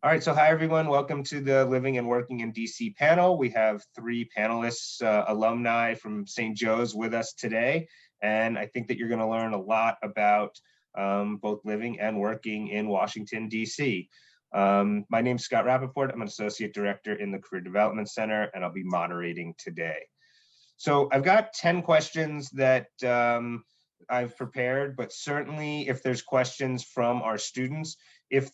All right, so hi everyone. Welcome to the Living and Working in DC panel. We have three panelists, alumni from St. Joe's with us today. And I think that you're gonna learn a lot about both living and working in Washington, DC. My name's Scott Rappaport. I'm an Associate Director in the Career Development Center, and I'll be moderating today. So I've got 10 questions that I've prepared, but certainly if there's questions from our students, if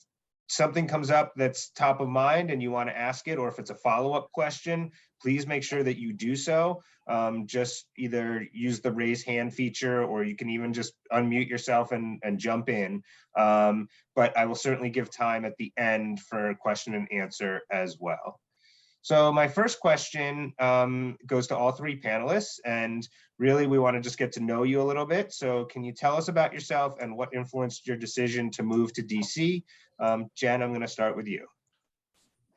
something comes up that's top of mind and you want to ask it, or if it's a follow-up question, please make sure that you do so. Just either use the raise hand feature, or you can even just unmute yourself and jump in. But I will certainly give time at the end for question and answer as well. So my first question goes to all three panelists, and really we want to just get to know you a little bit. So can you tell us about yourself and what influenced your decision to move to DC? Jen, I'm going to start with you.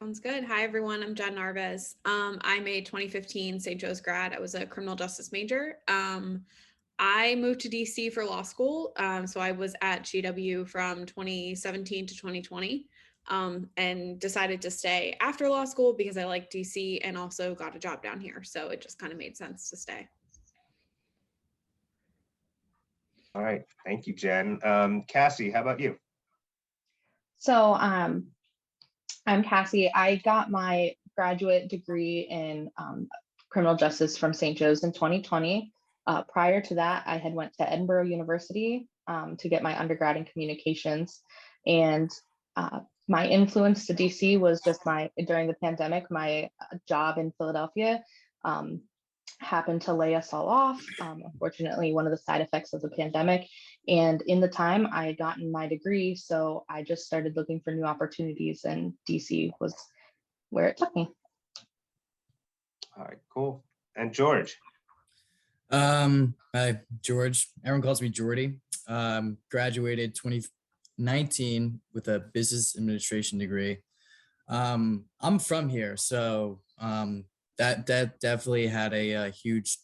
Sounds good. Hi, everyone. I'm Jen Narvez. I'm a 2015 St. Joe's grad. I was a criminal justice major. I moved to DC for law school. So I was at GW from 2017 to 2020 and decided to stay after law school because I like DC and also got a job down here. So it just kind of made sense to stay. All right. Thank you, Jen. Cassie, how about you? So I'm Cassie. I got my graduate degree in criminal justice from St. Joe's in 2020. Prior to that, I had went to Edinburgh University to get my undergrad in communications. And my influence to DC was just during the pandemic, my job in Philadelphia happened to lay us all off. Unfortunately, one of the side effects of the pandemic. And in the time I had gotten my degree, so I just started looking for new opportunities, and DC was where it took me. All right, cool. And George? Hi, George. Everyone calls me Jordy. Graduated 2019 with a business administration degree. I'm from here, so that definitely had a huge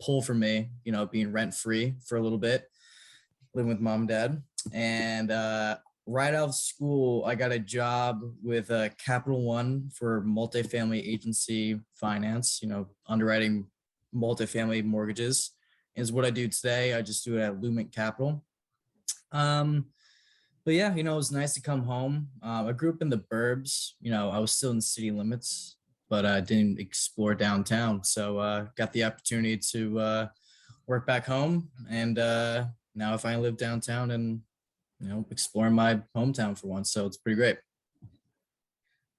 pull for me, you know, being rent free for a little bit, living with mom and dad. And right out of school, I got a job with Capital One for multifamily agency finance, you know, underwriting multifamily mortgages is what I do today. I just do it at Lument Capital. But yeah, you know, it was nice to come home. I grew up in the burbs, you know, I was still in city limits, but I didn't explore downtown. So got the opportunity to work back home. And now I finally live downtown and, you know, exploring my hometown for once. So it's pretty great.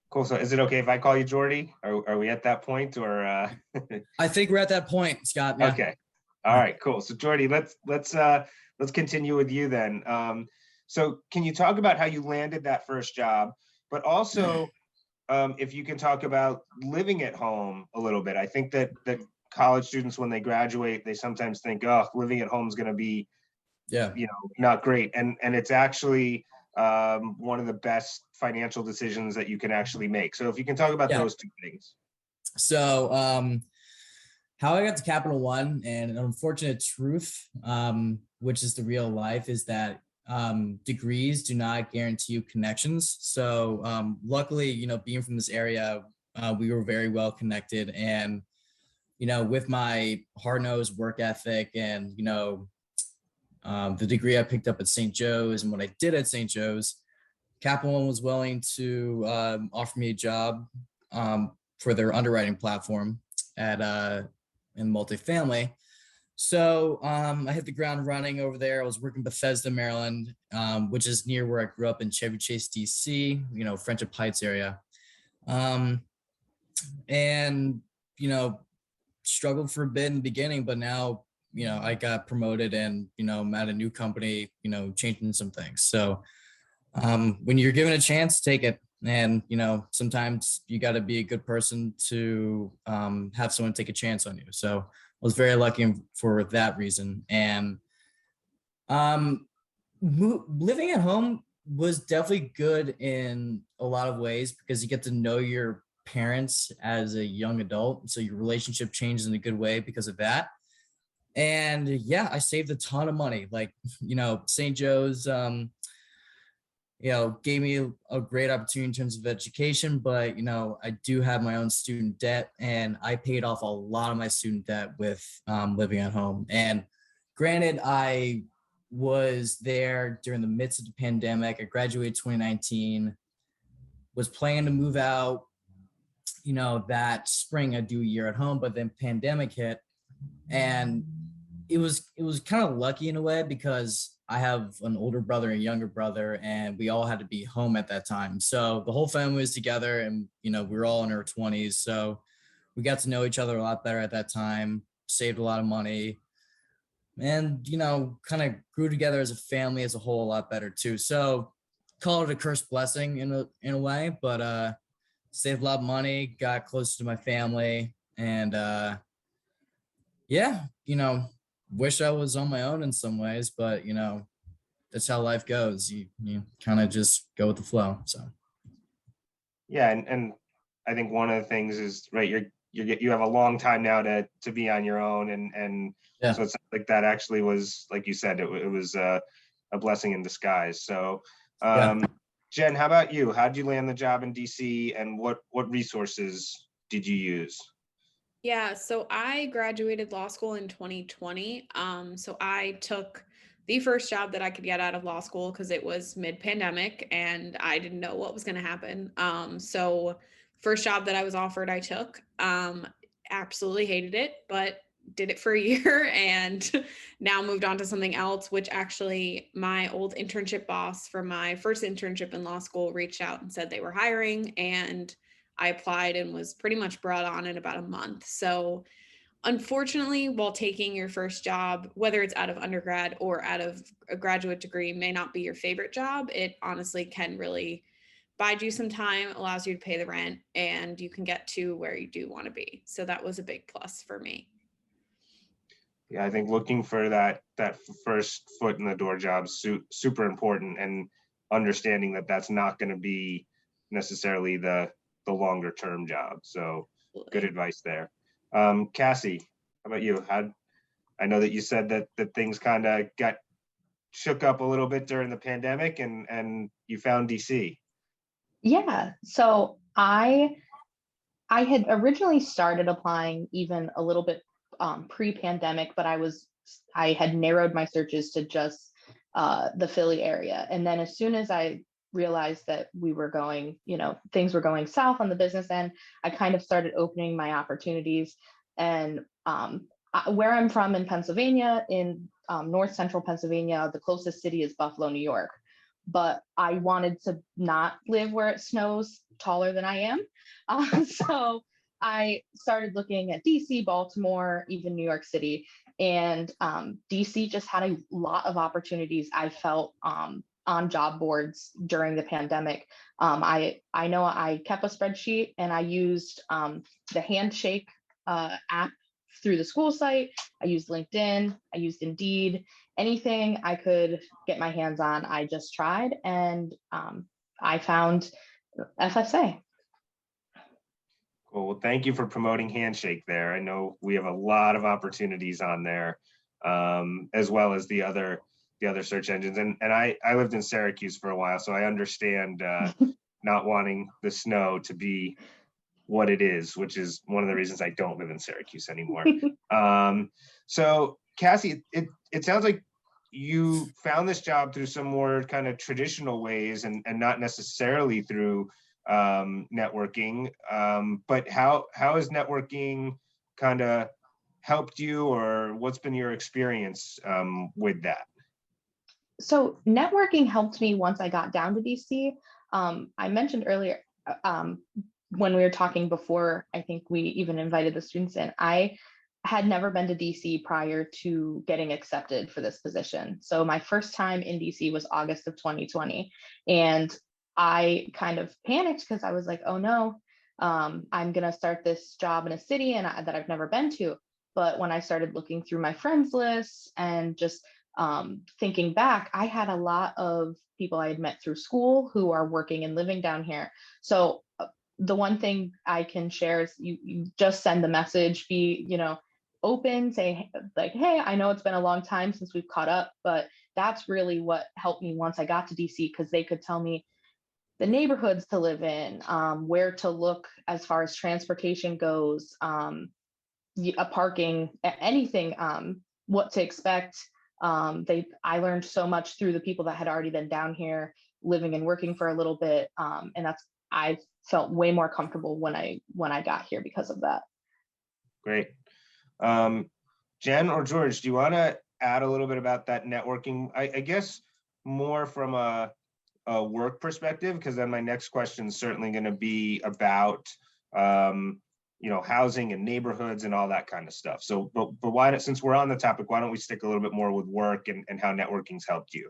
Cool. So is it okay if I call you Jordy? Are we at that point, or? I think we're at that point, Scott. Yeah. Okay. All right, cool. So Jordy, let's continue with you then. So can you talk about how you landed that first job, but also if you can talk about living at home a little bit. I think that college students, when they graduate, they sometimes think, oh, living at home is going to be, you know, not great. And it's actually one of the best financial decisions that you can actually make. So if you can talk about those two things. So how I got to Capital One, and an unfortunate truth, which is the real life, is that degrees do not guarantee you connections. So luckily, you know, being from this area, we were very well connected. And, you know, with my hard-nosed work ethic and, you know, the degree I picked up at St. Joe's and what I did at St. Joe's, Capital One was willing to offer me a job for their underwriting platform at in multifamily. So I hit the ground running over there. I was working Bethesda, Maryland, which is near where I grew up in Chevy Chase, DC, you know, Friendship Heights area. And, you know, struggled for a bit in the beginning, but now, you know, I got promoted and, you know, I'm at a new company, you know, changing some things. So when you're given a chance, take it. And, you know, sometimes you got to be a good person to have someone take a chance on you. So I was very lucky for that reason. And living at home was definitely good in a lot of ways because you get to know your parents as a young adult. So your relationship changes in a good way because of that. And yeah, I saved a ton of money. Like, you know, St. Joe's, gave me a great opportunity in terms of education, but, I do have my own student debt, and I paid off a lot of my student debt with living at home. And granted, I was there during the midst of the pandemic. I graduated 2019, was planning to move out, that spring. I'd do a year at home, but then pandemic hit, and it was kind of lucky in a way, because I have an older brother and younger brother, and we all had to be home at that time. So the whole family was together, and we were all in our 20s. So we got to know each other a lot better at that time, saved a lot of money, and kind of grew together as a family as a whole a lot better too. So call it a cursed blessing in a way, but saved a lot of money, got closer to my family, and yeah, wish I was on my own in some ways, but that's how life goes. You kind of just go with the flow. So Yeah, and I think one of the things is, right, you have a long time now to be on your own, and yeah. so it's like that actually was, like you said, it was a blessing in disguise. So Jen, how about you? How did you land the job in DC, and what resources did you use? Yeah, so I graduated law school in 2020. So I took the first job that I could get out of law school because it was mid-pandemic and I didn't know what was going to happen. So first job that I was offered, I took. Absolutely hated it, but did it for a year and now moved on to something else, which actually my old internship boss from my first internship in law school reached out and said they were hiring, and I applied and was pretty much brought on in about a month. So unfortunately, while taking your first job, whether it's out of undergrad or out of a graduate degree, may not be your favorite job, it honestly can really bide you some time, allows you to pay the rent, and you can get to where you do want to be. So that was a big plus for me. Yeah, I think looking for that first foot in the door job is super important, and understanding that that's not going to be necessarily the longer term job. So good advice there. Cassie, how about you? I know that you said that things kind of got shook up a little bit during the pandemic, and you found DC. Yeah, so I had originally started applying even a little bit pre-pandemic, but I had narrowed my searches to just the Philly area. And then as soon as I realized that we were going, things were going south on the business end, I kind of started opening my opportunities. And where I'm from in Pennsylvania, in north central Pennsylvania, the closest city is Buffalo, New York. But I wanted to not live where it snows taller than I am. So I started looking at DC, Baltimore, even New York City. And DC just had a lot of opportunities, I felt, on job boards during the pandemic. I know I kept a spreadsheet, and I used the Handshake app through the school site. I used LinkedIn, I used Indeed, anything I could get my hands on, I just tried, and I found FSA. Cool. Well, thank you for promoting Handshake there. I know we have a lot of opportunities on there, as well as the other search engines. And I lived in Syracuse for a while, so I understand not wanting the snow to be what it is, which is one of the reasons I don't live in Syracuse anymore. So Cassie, it sounds like you found this job through some more kind of traditional ways, and not necessarily through networking, but how has networking kind of helped you, or what's been your experience with that? So networking helped me once I got down to DC. I mentioned earlier when we were talking before, I think we even invited the students in, I had never been to DC prior to getting accepted for this position. So my first time in DC was August of 2020. And I kind of panicked because I was like, oh no, I'm going to start this job in a city that I've never been to. But when I started looking through my friends list and just thinking back, I had a lot of people I had met through school who are working and living down here. So the one thing I can share is you just send the message, be, open, say like, hey, I know it's been a long time since we've caught up, but that's really what helped me once I got to DC, because they could tell me the neighborhoods to live in, where to look as far as transportation goes, parking, anything, what to expect. I learned so much through the people that had already been down here living and working for a little bit. And I felt way more comfortable when I got here because of that. Great. Jen or George, do you want to add a little bit about that networking? I guess more from a work perspective, because then my next question is certainly going to be about housing and neighborhoods and all that kind of stuff. So, but why not, since we're on the topic, why don't we stick a little bit more with work and how networking's helped you?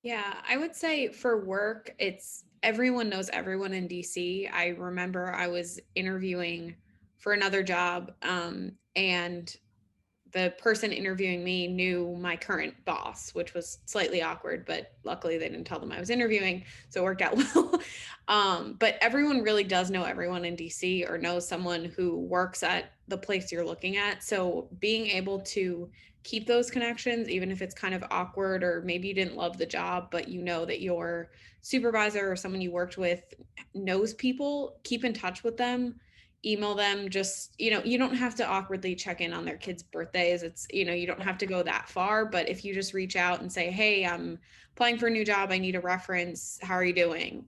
Yeah, I would say for work, it's everyone knows everyone in DC. I remember I was interviewing for another job, and the person interviewing me knew my current boss, which was slightly awkward, but luckily they didn't tell them I was interviewing, so it worked out well. But everyone really does know everyone in DC or knows someone who works at the place you're looking at. So being able to keep those connections, even if it's kind of awkward or maybe you didn't love the job, but you know that your supervisor or someone you worked with knows people, keep in touch with them, email them. Just, you don't have to awkwardly check in on their kids' birthdays. It's, you don't have to go that far, but if you just reach out and say, hey, I'm applying for a new job, I need a reference, how are you doing?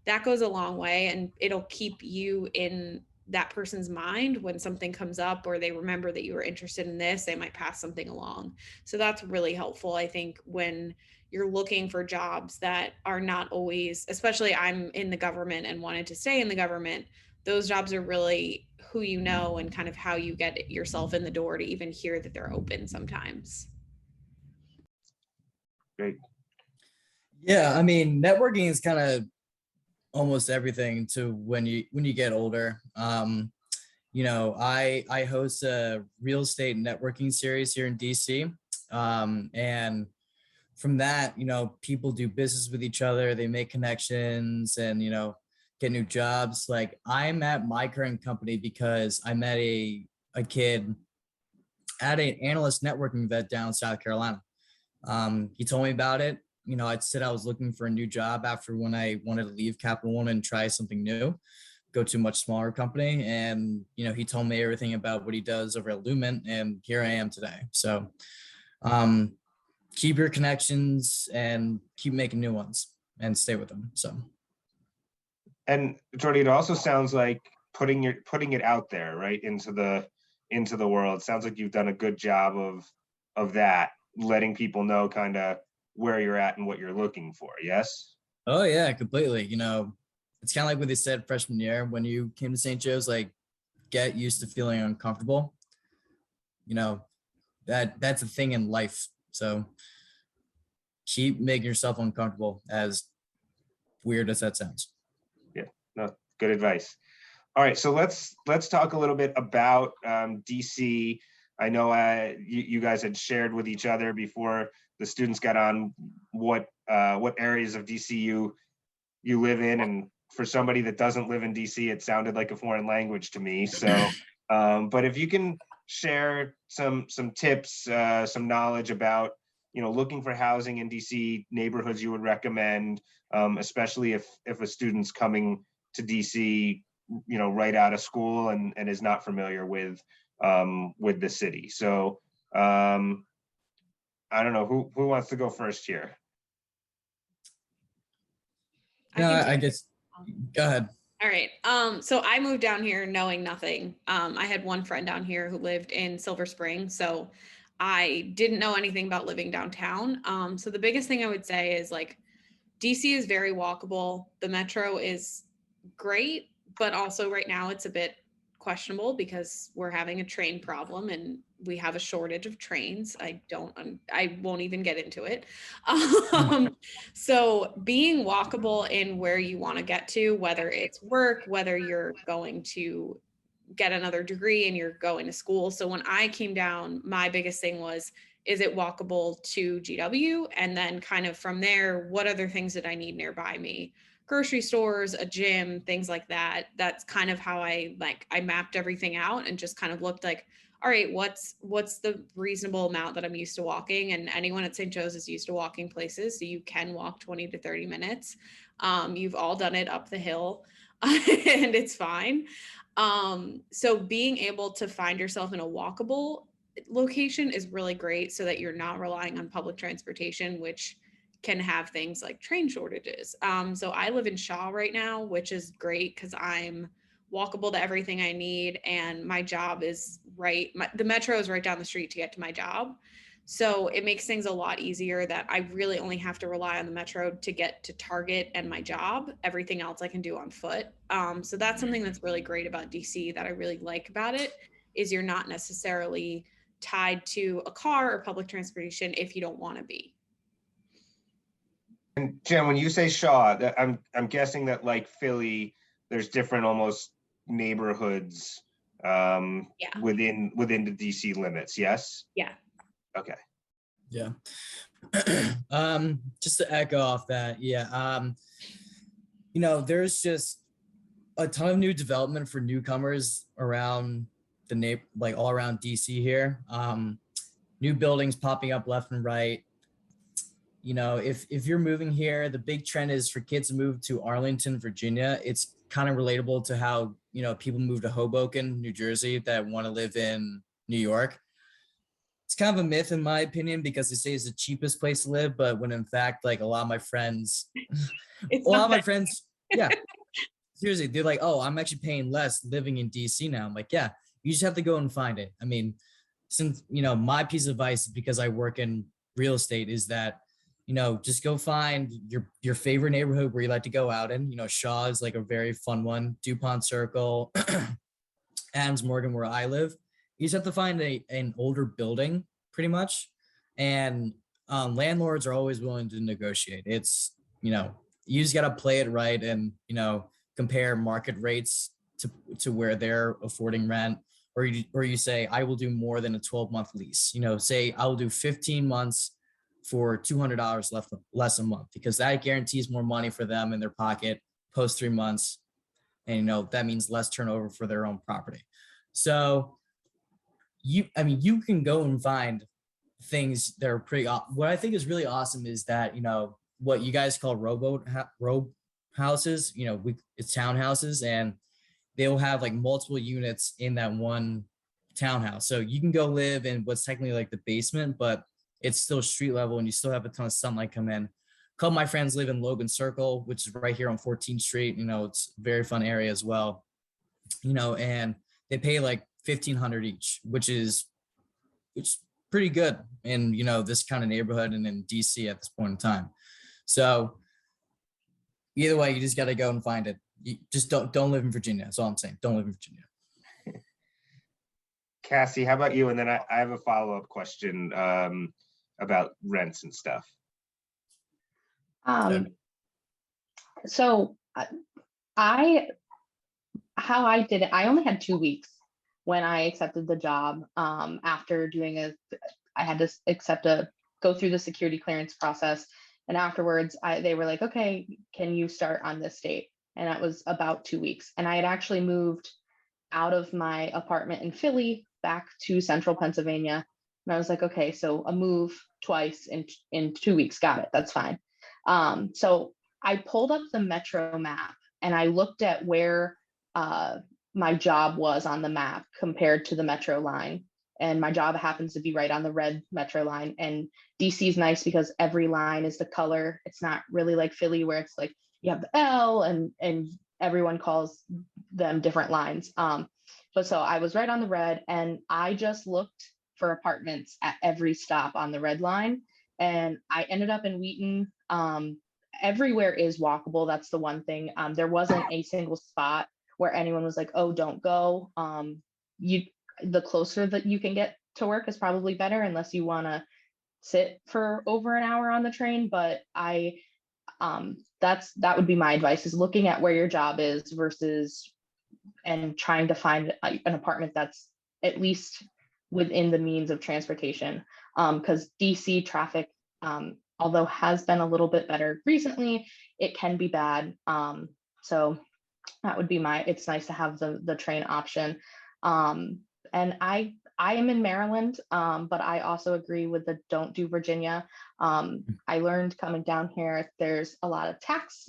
That goes a long way, and it'll keep you in that person's mind when something comes up, or they remember that you were interested in this, they might pass something along. So that's really helpful, I think, when you're looking for jobs that are not always, especially I'm in the government and wanted to stay in the government, those jobs are really who you know and kind of how you get yourself in the door to even hear that they're open sometimes. Great. Yeah, I mean, networking is kind of almost everything to when you get older. I host a real estate networking series here in DC, and from that, people do business with each other, they make connections, and get new jobs. Like, I'm at my current company because I met a kid at an analyst networking event down in South Carolina. He told me about it. I said I was looking for a new job after when I wanted to leave Capital One and try something new, go to a much smaller company. And, he told me everything about what he does over at Lumen, and here I am today. So keep your connections and keep making new ones and stay with them. So. And Jordy, it also sounds like putting it out there, right, into the world. Sounds like you've done a good job of that, letting people know kind of where you're at and what you're looking for. Yes. Oh yeah, completely. It's kind of like what they said freshman year when you came to St. Joe's, like, get used to feeling uncomfortable. That's a thing in life. So keep making yourself uncomfortable, as weird as that sounds. Yeah, no, good advice. All right, so let's talk a little bit about DC. I know you guys had shared with each other before the students got on what areas of DC you live in, and for somebody that doesn't live in DC, it sounded like a foreign language to me. So, but if you can share some tips, some knowledge about looking for housing in DC, neighborhoods you would recommend, especially if a student's coming to DC, right out of school and is not familiar with the city. So I don't know who wants to go first here. I guess go ahead. All right. So I moved down here knowing nothing. I had one friend down here who lived in Silver Spring, so I didn't know anything about living downtown. So the biggest thing I would say is, like, DC is very walkable. The metro is great, but also right now it's a bit questionable because we're having a train problem and we have a shortage of trains. I won't even get into it. So being walkable in where you want to get to, whether it's work, whether you're going to get another degree and you're going to school. So when I came down, my biggest thing was, is it walkable to GW? And then kind of from there, what other things did I need nearby me? Grocery stores, a gym, things like that. That's kind of how I mapped everything out and just kind of looked like, all right, what's the reasonable amount that I'm used to walking? And anyone at St. Joe's is used to walking places, so you can walk 20 to 30 minutes. You've all done it up the hill and it's fine. So being able to find yourself in a walkable location is really great so that you're not relying on public transportation, which can have things like train shortages. So I live in Shaw right now, which is great because I'm walkable to everything I need, and my job is the metro is right down the street to get to my job. So it makes things a lot easier that I really only have to rely on the metro to get to Target and my job. Everything else I can do on foot. So that's something that's really great about DC that I really like about it, is you're not necessarily tied to a car or public transportation if you don't want to be. And Jen, when you say Shaw, I'm guessing that like Philly, there's different almost neighborhoods within the DC limits. Yes. Yeah. Okay. Yeah. Just to echo off that, there's just a ton of new development for newcomers around like all around DC here. New buildings popping up left and right. If you're moving here, the big trend is for kids to move to Arlington, Virginia. It's kind of relatable to how, people move to Hoboken, New Jersey that want to live in New York. It's kind of a myth in my opinion, because they say it's the cheapest place to live, but when in fact, like a lot of my friends, yeah, seriously, they're like, oh, I'm actually paying less living in DC now. I'm like, yeah, you just have to go and find it. I mean, since, my piece of advice, because I work in real estate, is that, just go find your favorite neighborhood where you like to go out in. Shaw is like a very fun one, DuPont Circle, Adams Morgan, where I live. You just have to find an older building pretty much. And landlords are always willing to negotiate. It's, you just got to play it right and, compare market rates to where they're affording rent, or you say, I will do more than a 12-month lease. Say I will do 15 months for $200 less a month, because that guarantees more money for them in their pocket post 3 months. And, that means less turnover for their own property. So you can go and find things that are pretty, what I think is really awesome is that, what you guys call row houses, it's townhouses, and they'll have like multiple units in that one townhouse. So you can go live in what's technically like the basement, but it's still street level and you still have a ton of sunlight come in. A couple of my friends live in Logan Circle, which is right here on 14th Street. It's a very fun area as well. And they pay like $1,500 each, which is pretty good in, this kind of neighborhood and in DC at this point in time. So either way, you just got to go and find it. You just don't live in Virginia. That's all I'm saying. Don't live in Virginia. Cassie, how about you? And then I have a follow-up question about rents and stuff. So how I did it, I only had 2 weeks when I accepted the job. After I had to go through the security clearance process. And afterwards, they were like, okay, can you start on this date? And that was about 2 weeks. And I had actually moved out of my apartment in Philly back to central Pennsylvania. And I was like, okay, so a move twice in 2 weeks. Got it. That's fine. So I pulled up the Metro map and I looked at where my job was on the map compared to the Metro line. And my job happens to be right on the red Metro line. And DC is nice because every line is the color. It's not really like Philly where it's like you have the L and everyone calls them different lines. But so I was right on the red and I just looked for apartments at every stop on the red line. And I ended up in Wheaton. Everywhere is walkable. That's the one thing. There wasn't a single spot where anyone was like, oh, don't go. The closer that you can get to work is probably better unless you want to sit for over an hour on the train. But that would be my advice, is looking at where your job is versus and trying to find an apartment that's at least within the means of transportation. Because DC traffic, although has been a little bit better recently, it can be bad. So that would be it's nice to have the train option. And I I am in Maryland, but I also agree with the don't do Virginia. I learned coming down here, there's a lot of tax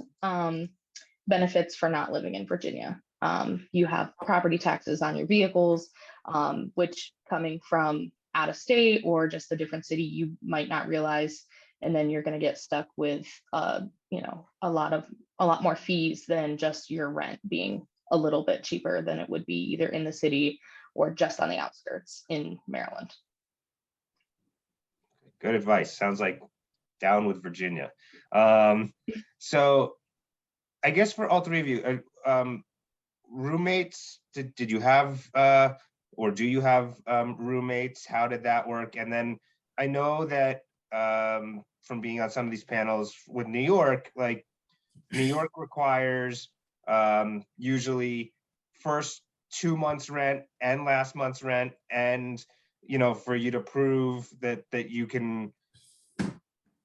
benefits for not living in Virginia. You have property taxes on your vehicles, which coming from out of state or just a different city, you might not realize. And then you're going to get stuck with, a lot more fees than just your rent being a little bit cheaper than it would be either in the city or just on the outskirts in Maryland. Good advice. Sounds like down with Virginia. So I guess for all three of you, roommates, did you have, or do you have roommates? How did that work? And then I know that from being on some of these panels with New York, like New York requires usually first 2 months rent and last month's rent, and for you to prove that you can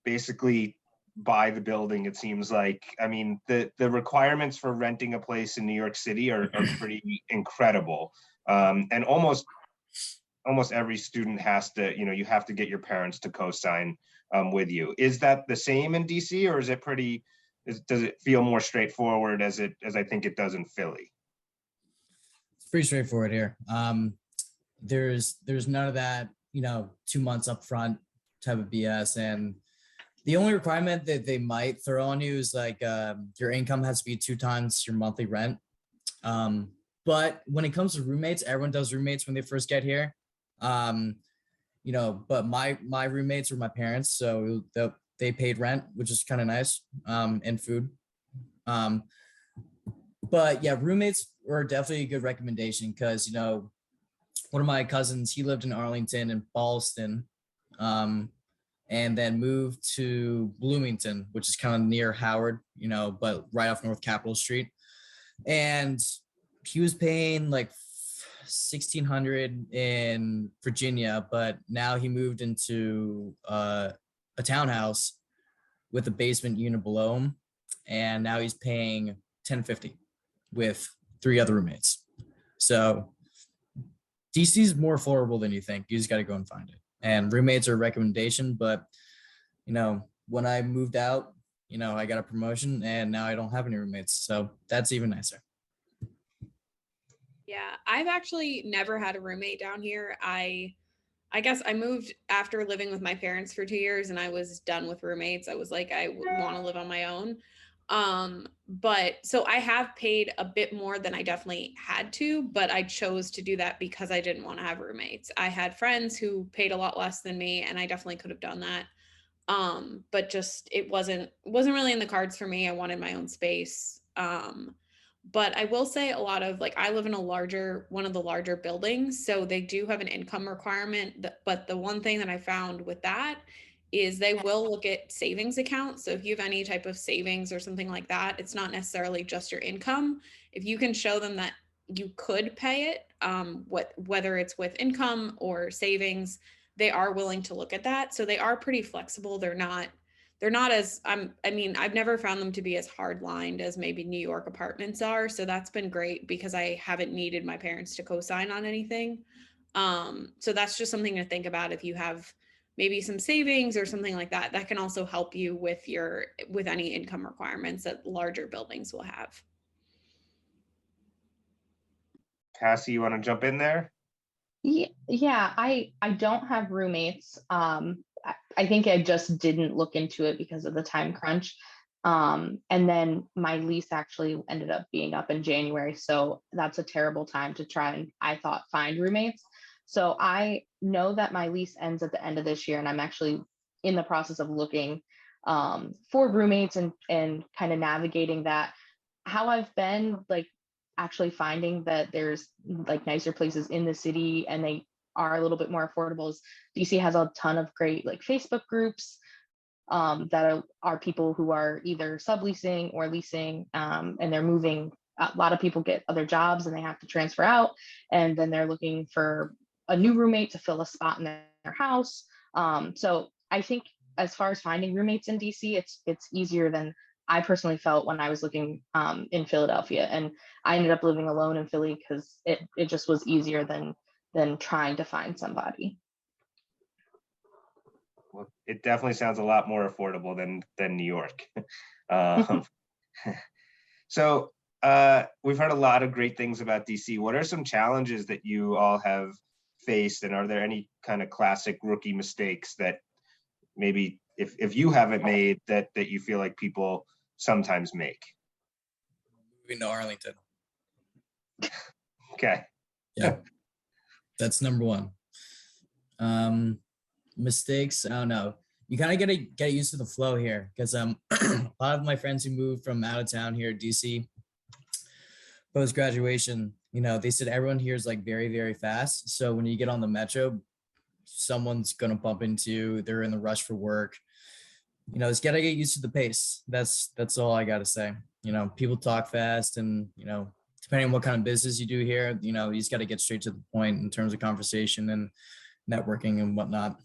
basically buy the building. It seems like, I mean, the requirements for renting a place in New York City are pretty incredible, and almost every student has to, you have to get your parents to co-sign with you. Is that the same in DC, or is it does it feel more straightforward as I think it does in Philly? It's pretty straightforward here. There's none of that, 2 months up front type of BS. And the only requirement that they might throw on you is like your income has to be 2 times your monthly rent. But when it comes to roommates, everyone does roommates when they first get here. But my roommates were my parents, so they paid rent, which is kind of nice, and food. But yeah, roommates were definitely a good recommendation because, one of my cousins, he lived in Arlington and Ballston, and then moved to Bloomington, which is kind of near Howard, but right off North Capitol Street. And he was paying like $1,600 in Virginia, but now he moved into a townhouse with a basement unit below him, and now he's paying $1,050 with 3 other roommates. So DC is more affordable than you think. You just got to go and find it. And roommates are a recommendation, but when I moved out, I got a promotion and now I don't have any roommates, so that's even nicer. Yeah, I've actually never had a roommate down here. I guess I moved after living with my parents for 2 years and I was done with roommates. I was like, I want to live on my own. But so I have paid a bit more than I definitely had to, but I chose to do that because I didn't want to have roommates. I had friends who paid a lot less than me and I definitely could have done that. But just, it wasn't really in the cards for me. I wanted my own space. But I will say a lot of, like, I live in one of the larger buildings, so they do have an income requirement. But the one thing that I found with that is they will look at savings accounts. So if you have any type of savings or something like that, it's not necessarily just your income. If you can show them that you could pay it, whether it's with income or savings, they are willing to look at that. So they are pretty flexible. They're not as, I've never found them to be as hard lined as maybe New York apartments are. So that's been great because I haven't needed my parents to co-sign on anything. So that's just something to think about. If you have maybe some savings or something like that, that can also help you with any income requirements that larger buildings will have. Cassie, you want to jump in there? Yeah, I don't have roommates. I think I just didn't look into it because of the time crunch. And then my lease actually ended up being up in January. So that's a terrible time to try and, I thought, find roommates. So I know that my lease ends at the end of this year, and I'm actually in the process of looking for roommates and kind of navigating that. How I've been like actually finding that there's like nicer places in the city and they are a little bit more affordable. DC has a ton of great like Facebook groups that are people who are either subleasing or leasing, and they're moving. A lot of people get other jobs and they have to transfer out, and then they're looking for a new roommate to fill a spot in their house. So I think as far as finding roommates in DC, it's easier than I personally felt when I was looking in Philadelphia. And I ended up living alone in Philly because it just was easier than than trying to find somebody. Well, it definitely sounds a lot more affordable than New York. Um, so we've heard a lot of great things about DC. What are some challenges that you all have faced, and are there any kind of classic rookie mistakes that maybe if you haven't made that you feel like people sometimes make? Moving to Arlington. Okay. Yeah, that's number one. Mistakes, I don't know. You kind of gotta get used to the flow here, because a lot of my friends who moved from out of town here at DC post graduation, they said everyone here is like very, very fast. So when you get on the metro, someone's gonna bump into you. They're in the rush for work. Just gotta get used to the pace. That's all I gotta say. People talk fast, and depending on what kind of business you do here, you just gotta get straight to the point in terms of conversation and networking and whatnot.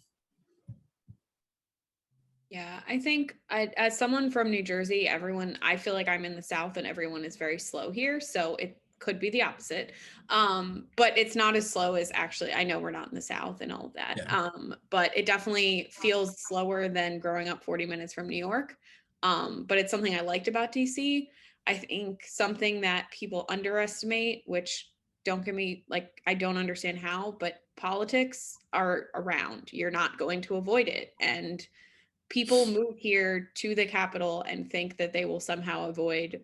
Yeah, I think as someone from New Jersey, I feel like I'm in the South and everyone is very slow here. So it could be the opposite. But it's not as slow as actually, I know we're not in the South and all of that. Yeah. But it definitely feels slower than growing up 40 minutes from New York. But it's something I liked about DC. I think something that people underestimate, which don't get me like, I don't understand how, but politics are around. You're not going to avoid it. And people move here to the capital and think that they will somehow avoid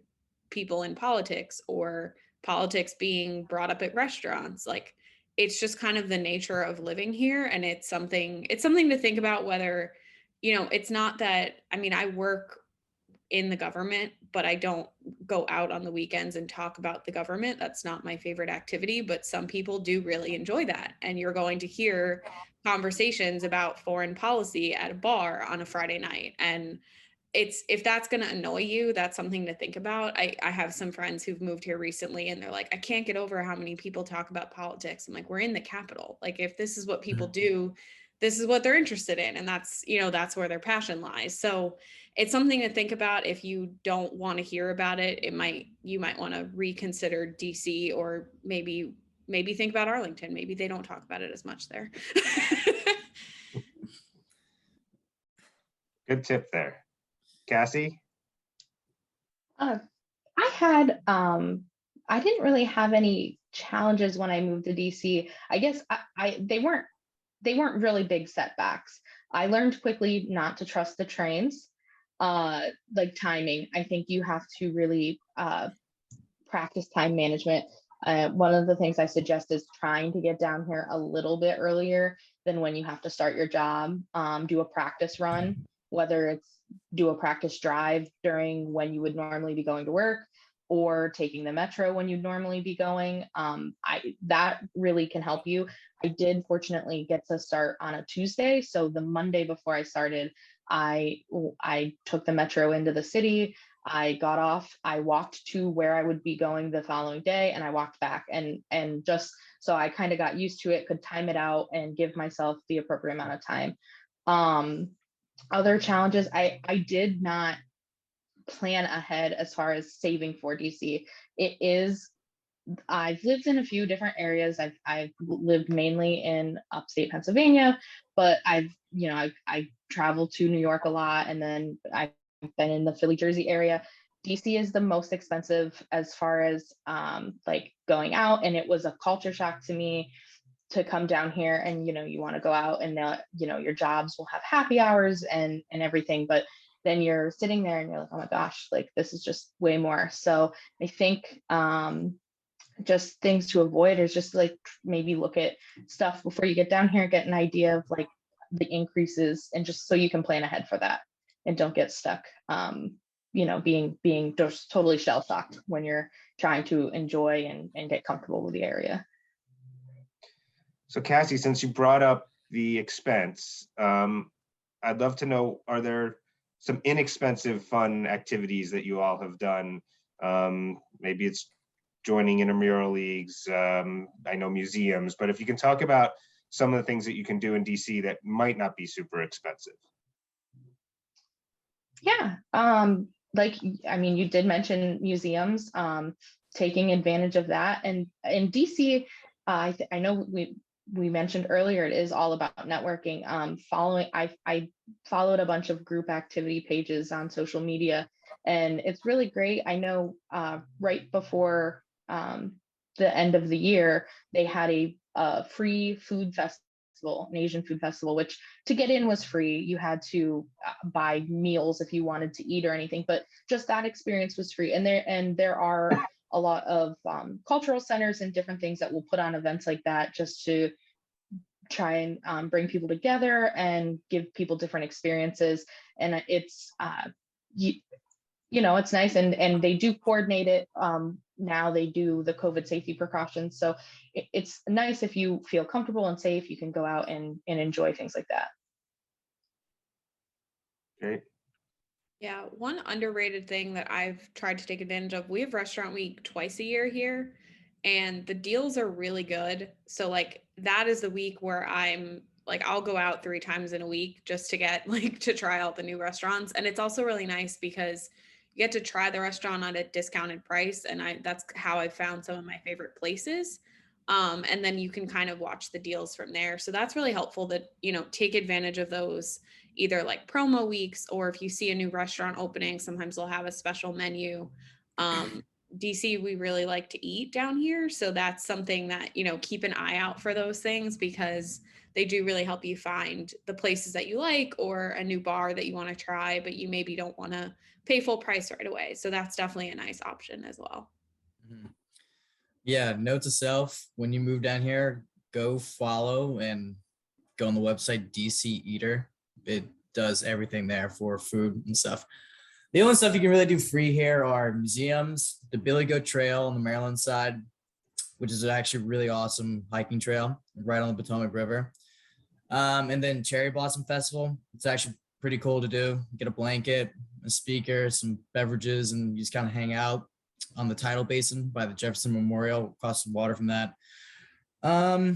people in politics or politics being brought up at restaurants. Like, it's just kind of the nature of living here, and it's something to think about. Whether, it's not that, I mean, I work in the government, but I don't go out on the weekends and talk about the government. That's not my favorite activity, but some people do really enjoy that. And you're going to hear conversations about foreign policy at a bar on a Friday night. And if that's going to annoy you, that's something to think about. I have some friends who've moved here recently and they're like, I can't get over how many people talk about politics. I'm like, we're in the capital. Like, if this is what people do, this is what they're interested in. And that's, that's where their passion lies. So it's something to think about. If you don't want to hear about it, you might want to reconsider DC, or maybe think about Arlington. Maybe they don't talk about it as much there. Good tip there. Cassie? I didn't really have any challenges when I moved to DC. I guess they weren't really big setbacks. I learned quickly not to trust the trains. Like timing, I think you have to really practice time management. One of the things I suggest is trying to get down here a little bit earlier than when you have to start your job. Do a practice run, whether it's do a practice drive during when you would normally be going to work, or taking the metro when you'd normally be going. That really can help you. I did fortunately get to start on a Tuesday. So the Monday before I started, I took the metro into the city. I got off, I walked to where I would be going the following day, and I walked back, and just so I kind of got used to it, could time it out and give myself the appropriate amount of time. Other challenges, I did not plan ahead as far as saving for DC. I've lived in a few different areas. I've lived mainly in upstate Pennsylvania, but I traveled to New York a lot, and then I've been in the Philly, Jersey area. DC is the most expensive as far as like going out, and it was a culture shock to me to come down here. And you want to go out, and your jobs will have happy hours and everything, but then you're sitting there and you're like, oh my gosh, like this is just way more. So I think just things to avoid is just like maybe look at stuff before you get down here, get an idea of like the increases, and just so you can plan ahead for that and don't get stuck being just totally shell shocked when you're trying to enjoy and get comfortable with the area. So Cassie, since you brought up the expense, I'd love to know, are there some inexpensive fun activities that you all have done? Maybe it's joining intramural leagues, I know museums, but if you can talk about some of the things that you can do in DC that might not be super expensive. Yeah, you did mention museums, taking advantage of that. And in DC, I know we mentioned earlier, it is all about networking. I followed a bunch of group activity pages on social media, and it's really great. I know right before the end of the year, they had a free food festival, an Asian food festival, which to get in was free. You had to buy meals if you wanted to eat or anything, but just that experience was free. And there are a lot of cultural centers and different things that will put on events like that just to try and bring people together and give people different experiences. And it's it's nice, and they do coordinate it. Now they do the COVID safety precautions, so it's nice if you feel comfortable and safe, you can go out and enjoy things like that. Great. Yeah, one underrated thing that I've tried to take advantage of, we have restaurant week twice a year here, and the deals are really good. So like that is the week where I'm like, I'll go out 3 times in a week just to get like to try out the new restaurants. And it's also really nice because you get to try the restaurant at a discounted price. And that's how I found some of my favorite places. And then you can kind of watch the deals from there. So that's really helpful that, take advantage of those either like promo weeks, or if you see a new restaurant opening, sometimes they'll have a special menu. DC, we really like to eat down here. So that's something that, keep an eye out for those things, because they do really help you find the places that you like, or a new bar that you want to try, but you maybe don't want to pay full price right away. So that's definitely a nice option as well. Yeah, note to self, when you move down here, go follow and go on the website DC Eater. It does everything there for food and stuff. The only stuff you can really do free here are museums, the Billy Goat Trail on the Maryland side, which is actually really awesome hiking trail right on the Potomac River. And then Cherry Blossom Festival. It's actually pretty cool to do. Get a blanket, a speaker, some beverages, and you just kind of hang out on the tidal basin by the Jefferson Memorial, across the water from that. Yeah,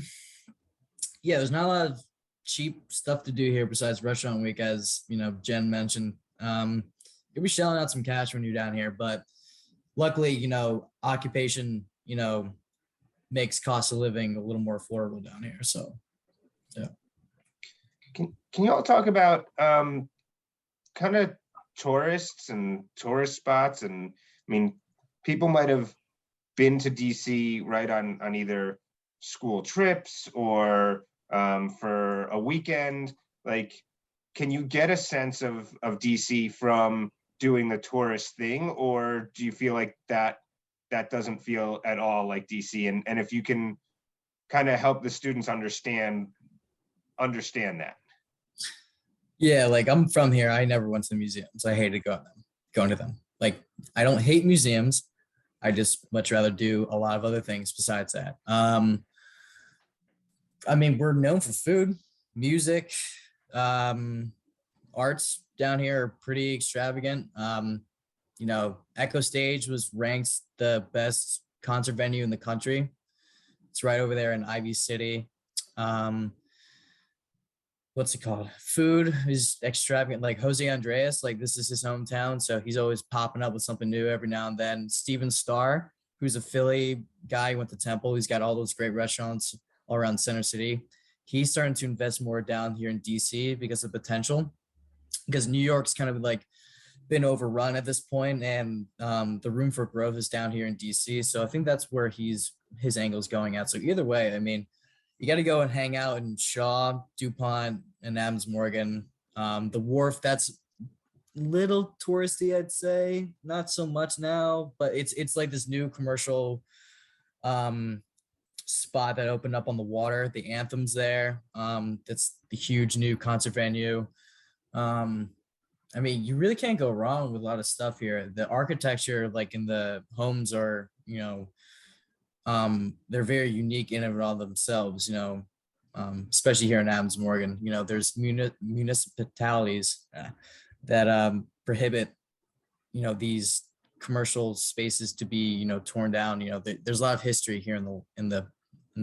there's not a lot of cheap stuff to do here besides restaurant week, as Jen mentioned. You'll be shelling out some cash when you're down here, but luckily, occupation, makes cost of living a little more affordable down here. So, yeah. Can you all talk about kind of tourists and tourist spots? And I mean, people might have been to DC right on either school trips or for a weekend. Like, can you get a sense of DC from doing the tourist thing, or do you feel like that doesn't feel at all like DC? And if you can kind of help the students understand that. Yeah, like I'm from here. I never went to the museums. I hated going to them. Like, I don't hate museums. I just much rather do a lot of other things besides that. I mean, we're known for food, music, arts down here are pretty extravagant. Echo Stage was ranked the best concert venue in the country. It's right over there in Ivy City. What's it called? Food is extravagant. Like Jose Andres, like this is his hometown, so he's always popping up with something new every now and then. Steven Starr, who's a Philly guy, who went to Temple. He's got all those great restaurants all around Center City. He's starting to invest more down here in DC because of potential. Because New York's kind of like been overrun at this point, and the room for growth is down here in DC. So I think that's where his angle is going at. So either way, I mean, you got to go and hang out in Shaw, DuPont, and Adams Morgan. The Wharf, that's little touristy, I'd say. Not so much now, but it's like this new commercial spot that opened up on the water. The Anthem's there. That's the huge new concert venue. I mean, you really can't go wrong with a lot of stuff here. The architecture, like in the homes, are they're very unique in and of themselves, especially here in Adams Morgan. There's municipalities that prohibit, these commercial spaces to be, torn down. There's a lot of history here in the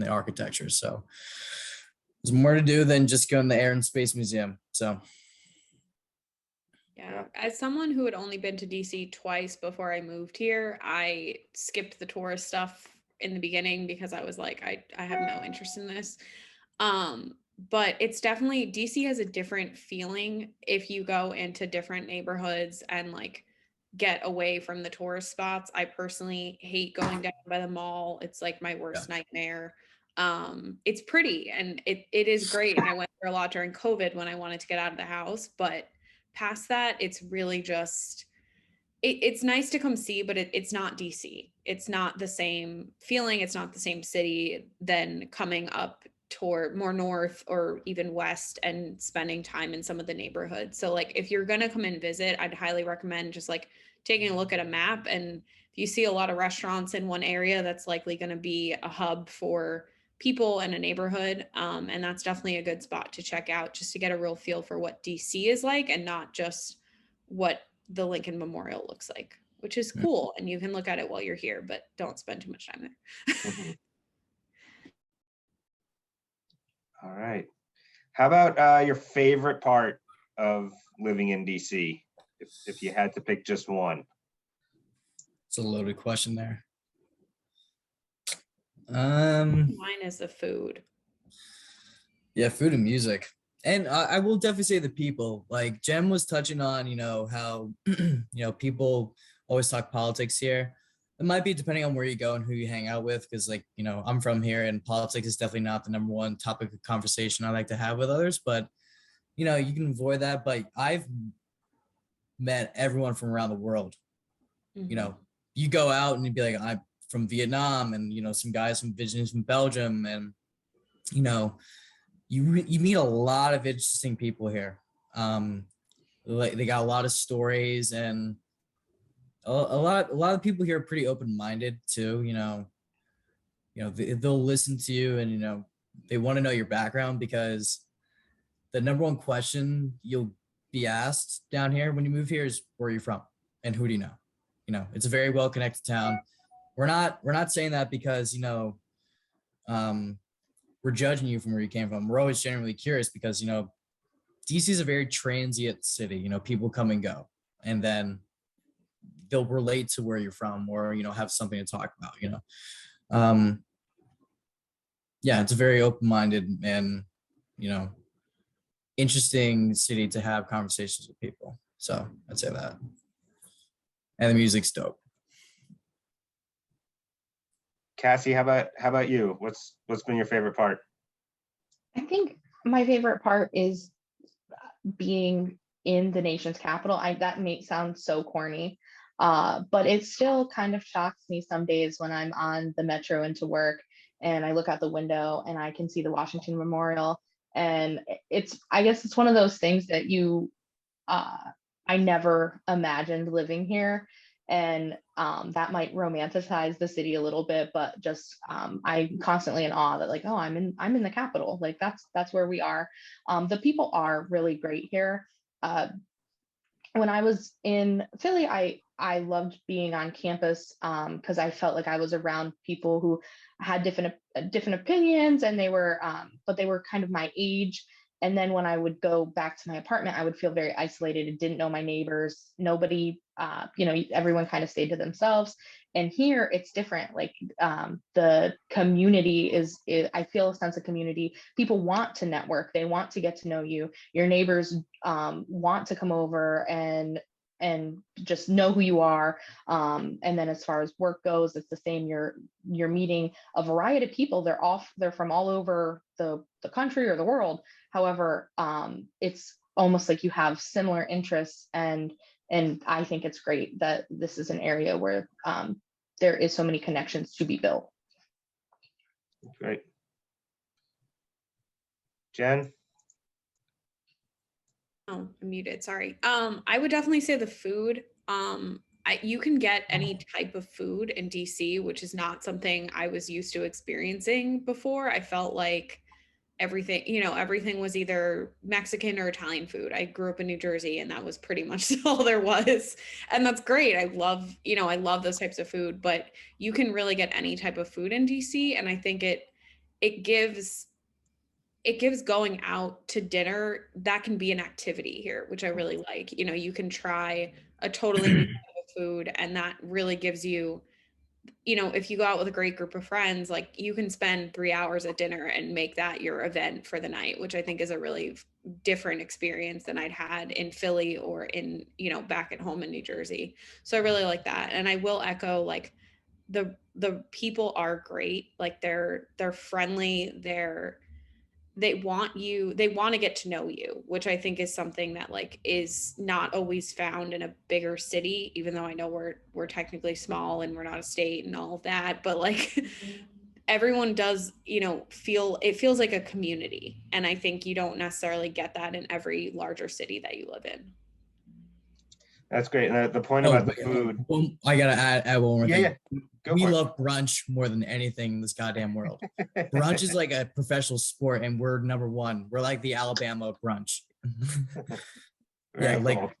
architecture. So there's more to do than just go in the Air and Space Museum. So. Yeah, as someone who had only been to DC twice before I moved here, I skipped the tourist stuff in the beginning because I was like, I have no interest in this. But it's definitely, DC has a different feeling if you go into different neighborhoods and like get away from the tourist spots. I personally hate going down by the mall. It's like my worst nightmare. It's pretty and it is great. And I went through a lot during COVID when I wanted to get out of the house, but past that, it's really just it's nice to come see, but it's not DC. It's not the same feeling. It's not the same city than coming up toward more north or even west and spending time in some of the neighborhoods. So like if you're gonna come and visit, I'd highly recommend just like taking a look at a map. And if you see a lot of restaurants in one area, that's likely gonna be a hub for people in a neighborhood. And that's definitely a good spot to check out just to get a real feel for what DC is like and not just what the Lincoln Memorial looks like, which is cool. And you can look at it while you're here, but don't spend too much time there. Mhm. All right. How about your favorite part of living in DC? If you had to pick just one. It's a loaded question there. Mine is the food. Yeah, food and music. And I will definitely say the people. Like Jem was touching on, how people always talk politics here. It might be depending on where you go and who you hang out with, because like, I'm from here and politics is definitely not the number one topic of conversation I like to have with others, but you can avoid that. But I've met everyone from around the world. Mhm. You go out and you'd be like, I'm from Vietnam, and some guys from Belgium, and you meet a lot of interesting people here. Like they got a lot of stories, and a lot of people here are pretty open-minded too. They'll listen to you, and they want to know your background, because the number one question you'll be asked down here when you move here is, where are you from and who do you know? It's a very well connected town. We're not saying that because we're judging you from where you came from. We're always genuinely curious because DC is a very transient city. People come and go, and then they'll relate to where you're from, or have something to talk about. Yeah, it's a very open-minded and interesting city to have conversations with people. So I'd say that. And the music's dope. Cassie, how about you? What's been your favorite part? I think my favorite part is being in the nation's capital. That may sound so corny, but it still kind of shocks me some days when I'm on the metro into work and I look out the window and I can see the Washington Memorial. And I guess it's one of those things that I never imagined living here. And that might romanticize the city a little bit, but just I'm constantly in awe that like, oh, I'm in the capital. Like that's where we are. The people are really great here. When I was in Philly, I loved being on campus because I felt like I was around people who had different opinions, and but they were kind of my age. And then when I would go back to my apartment, I would feel very isolated and didn't know my neighbors. Nobody, everyone kind of stayed to themselves. And here it's different. Like the community I feel a sense of community. People want to network. They want to get to know you. Your neighbors want to come over and just know who you are. And then as far as work goes, it's the same. You're meeting a variety of people. They're from all over the country or the world. However, it's almost like you have similar interests, and I think it's great that this is an area where there is so many connections to be built. Great. Jen? Oh, I'm muted. Sorry. I would definitely say the food. You can get any type of food in DC, which is not something I was used to experiencing before. I felt like everything was either Mexican or Italian food. I grew up in New Jersey, and that was pretty much all there was. And that's great. I love those types of food, but you can really get any type of food in DC. And I think it gives going out to dinner, that can be an activity here, which I really like. You can try a totally new type of food, and that really gives you you know, if you go out with a great group of friends, like you can spend 3 hours at dinner and make that your event for the night, which I think is a really different experience than I'd had in Philly or in, you know, back at home in New Jersey. So I really like that. And I will echo, like, the people are great. Like they're friendly, they want you, they want to get to know you, which I think is something that like is not always found in a bigger city, even though I know we're technically small and we're not a state and all of that, but like everyone does, you know, feel, it feels like a community, and I think you don't necessarily get that in every larger city that you live in. That's great. And the point Oh, about the wait, food. well, I gotta add one more thing. Yeah, go We for it. love brunch more than anything in this goddamn world. Brunch is like a professional sport, and we're number one. We're like the Alabama of brunch. Very Yeah, like cool.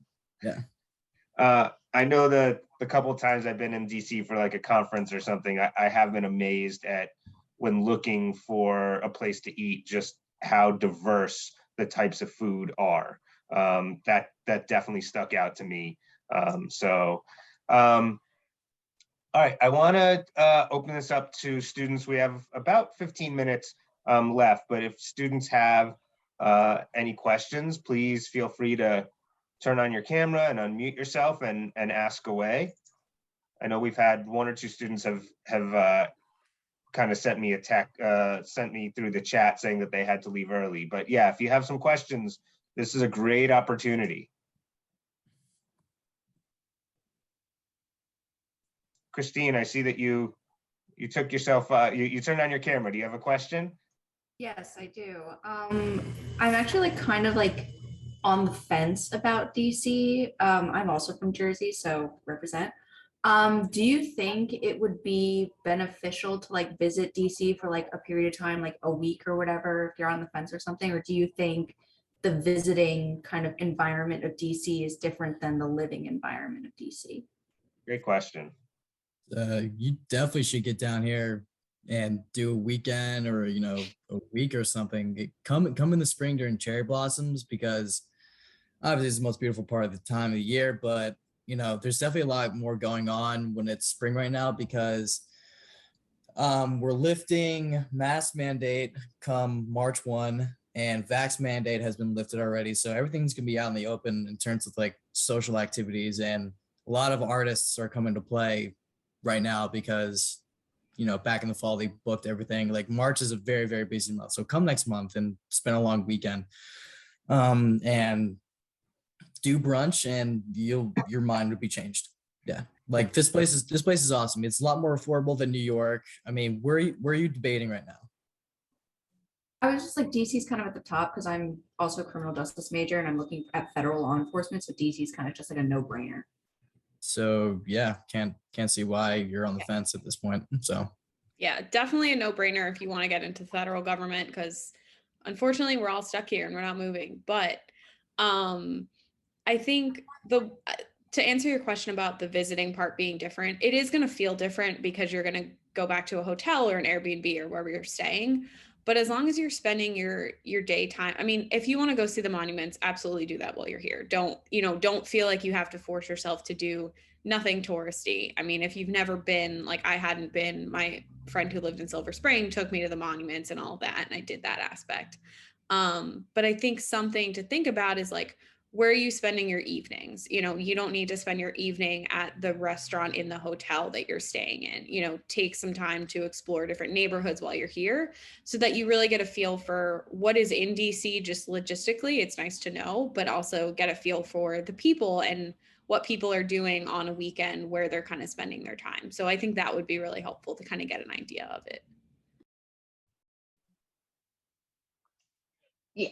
yeah. I know that the couple of times I've been in DC for like a conference or something, I have been amazed at, when looking for a place to eat, just how diverse the types of food are. That definitely stuck out to me. All right, I want to open this up to students. We have about 15 minutes left, but if students have any questions, please feel free to turn on your camera and unmute yourself and ask away. I know we've had one or two students have kind of sent me sent me through the chat saying that they had to leave early. But yeah, if you have some questions, this is a great opportunity. Christine, I see that you took yourself, you turned on your camera. Do you have a question? Yes, I do. I'm actually like kind of like on the fence about DC. I'm also from Jersey, so represent. Do you think it would be beneficial to like visit DC for like a period of time, like a week or whatever, if you're on the fence or something? Or do you think the visiting kind of environment of DC is different than the living environment of DC? Great question. You definitely should get down here and do a weekend or, you know, a week or something. Come in the spring during cherry blossoms, because obviously it's the most beautiful part of the time of the year, but you know, there's definitely a lot more going on when it's spring right now, because we're lifting mask mandate come March 1, and vax mandate has been lifted already. So everything's gonna be out in the open in terms of like social activities, and a lot of artists are coming to play right now because, you know, back in the fall they booked everything. Like March is a very, very busy month. So come next month and spend a long weekend. And do brunch, and your mind would be changed. Yeah, like this place is awesome. It's a lot more affordable than New York. I mean, where are you debating right now? I was just like, DC's kind of at the top because I'm also a criminal justice major and I'm looking at federal law enforcement. So DC's kind of just like a no-brainer. So yeah, can't see why you're on the fence at this point. So Yeah, definitely a no-brainer if you want to get into the federal government, because unfortunately we're all stuck here and we're not moving. But I think to answer your question about the visiting part being different, it is going to feel different because you're going to go back to a hotel or an Airbnb or wherever you're staying. But as long as you're spending your daytime, I mean, if you want to go see the monuments, absolutely do that while you're here. Don't feel like you have to force yourself to do nothing touristy. I mean, if you've never been, like I hadn't been, my friend who lived in Silver Spring took me to the monuments and all that, and I did that aspect. But I think something to think about is like, where are you spending your evenings? You know, you don't need to spend your evening at the restaurant in the hotel that you're staying in. You know, take some time to explore different neighborhoods while you're here so that you really get a feel for what is in DC just logistically. It's nice to know, but also get a feel for the people and what people are doing on a weekend where they're kind of spending their time. So I think that would be really helpful to kind of get an idea of it. Yeah,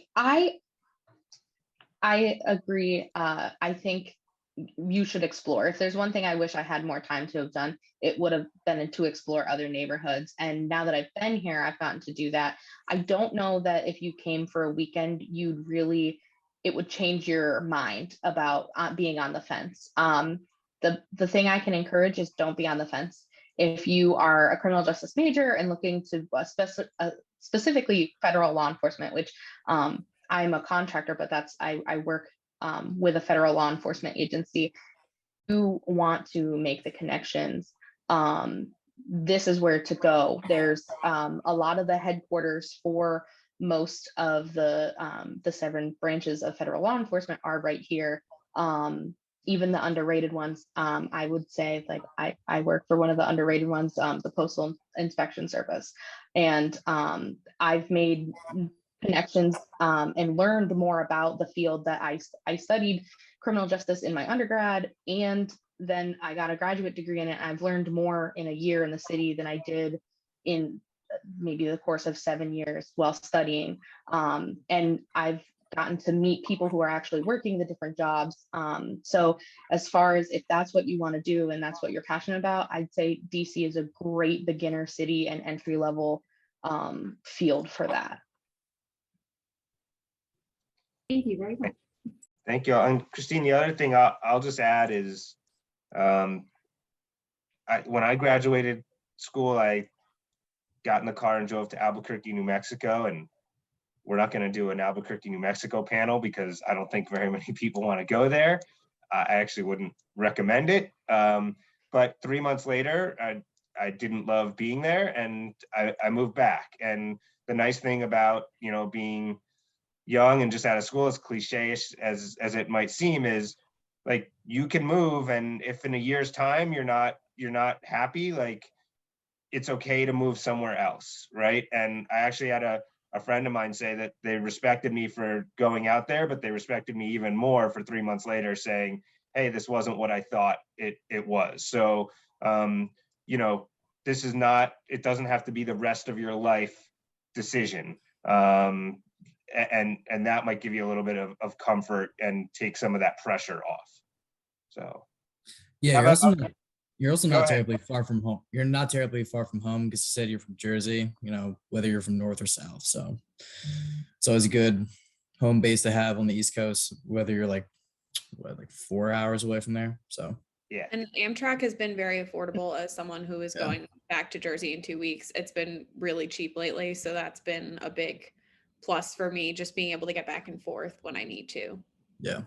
I agree. I think you should explore. If there's one thing I wish I had more time to have done, it would have been to explore other neighborhoods. And now that I've been here, I've gotten to do that. I don't know that if you came for a weekend, it would change your mind about being on the fence. The thing I can encourage is don't be on the fence. If you are a criminal justice major and looking to specifically federal law enforcement, which I'm a contractor, but I work with a federal law enforcement agency. You want to make the connections this is where to go. There's a lot of the headquarters for most of the 7 branches of federal law enforcement are right here. Even the underrated ones, I would say, like I work for one of the underrated ones, the Postal Inspection Service, and I've made connections and learned more about the field that I studied criminal justice in my undergrad, and then I got a graduate degree in it. I've learned more in a year in the city than I did in maybe the course of 7 years while studying. And I've gotten to meet people who are actually working the different jobs. So as far as if that's what you want to do and that's what you're passionate about, I'd say DC is a great beginner city and entry level field for that. Thank you very much. Thank you. And Christine, the other thing I'll just add is, when I graduated school, I got in the car and drove to Albuquerque, New Mexico, and we're not going to do an Albuquerque, New Mexico panel because I don't think very many people want to go there. I actually wouldn't recommend it. But 3 months later, I didn't love being there, and I moved back. And the nice thing about, you know, being young and just out of school, as cliche as it might seem, is like you can move, and if in a year's time you're not happy, like it's okay to move somewhere else, right? And I actually had a friend of mine say that they respected me for going out there, but they respected me even more for 3 months later saying, hey, this wasn't what I thought it was. So you know, this is not, it doesn't have to be the rest of your life decision. And that might give you a little bit of comfort and take some of that pressure off. So Yeah, you're also Go not ahead. terribly far from home. You're not terribly far from home because you said you're from Jersey, you know, whether you're from north or south. So it's always a good home base to have on the East Coast, whether you're like 4 hours away from there. So yeah. And Amtrak has been very affordable as someone who is going back to Jersey in 2 weeks. It's been really cheap lately. So that's been a big plus for me, just being able to get back and forth when I need to. yeah.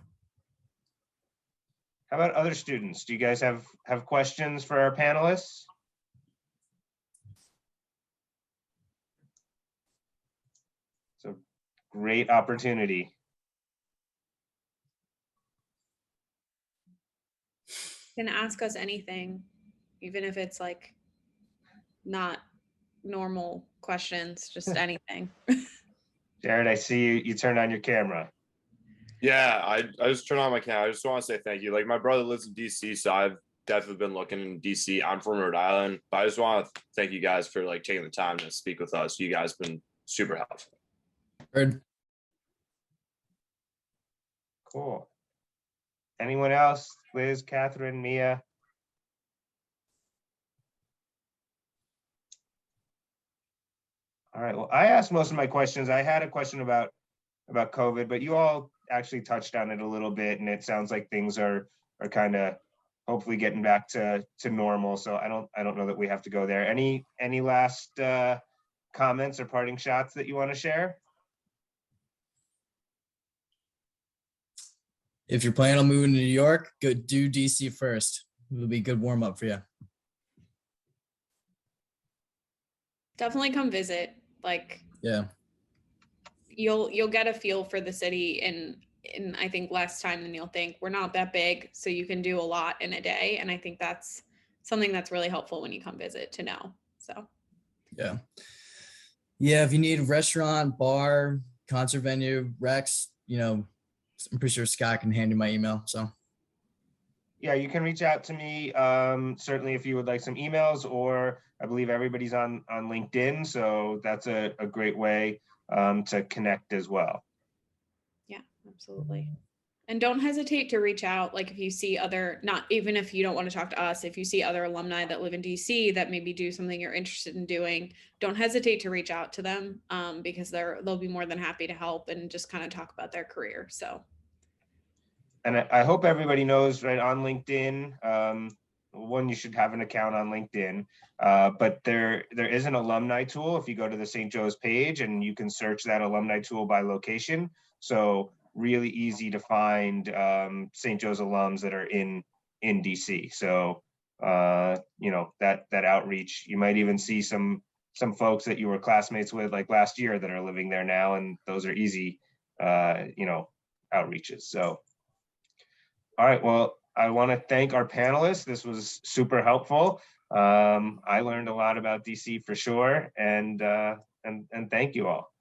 How about other students? Do you guys have questions for our panelists? So great opportunity. Can ask us anything, even if it's like not normal questions, just anything. Jared, I see you turned on your camera. Yeah, I just turned on my camera. I just want to say thank you. Like, my brother lives in DC, so I've definitely been looking in DC. I'm from Rhode Island, but I just want to thank you guys for like taking the time to speak with us. You guys been super helpful. Heard. Cool. Anyone else? Liz, Catherine, Mia? All right, well, I asked most of my questions. I had a question about COVID, but you all actually touched on it a little bit, and it sounds like things are kind of hopefully getting back to normal. So I don't know that we have to go there. Any last comments or parting shots that you want to share? If you're planning on moving to New York, go do DC first. It'll be a good warm up for you. Definitely come visit. Like, Yeah. you'll get a feel for the city in I think less time than you'll think. We're not that big, so you can do a lot in a day, and I think that's something that's really helpful when you come visit to know. So Yeah. Yeah. If you need a restaurant, bar, concert venue, Rex, you know, I'm pretty sure Scott can hand you my email. So Yeah, you can reach out to me, certainly if you would like some emails, or I believe everybody's on LinkedIn. So that's a great way to connect as well. yeah, absolutely. And don't hesitate to reach out. Like, if you see not even if you don't want to talk to us, if you see other alumni that live in DC that maybe do something you're interested in doing, don't hesitate to reach out to them, because they'll be more than happy to help and just kind of talk about their career. So. And I hope everybody knows, right, on LinkedIn, one, you should have an account on LinkedIn, but there is an alumni tool if you go to the St. Joe's page, and you can search that alumni tool by location. So really easy to find St. Joe's alums that are in DC. So you know, that outreach. You might even see some folks that you were classmates with like last year that are living there now, and those are easy, you know, outreaches. So, all right, well, I want to thank our panelists. This was super helpful. I learned a lot about DC for sure, and thank you all.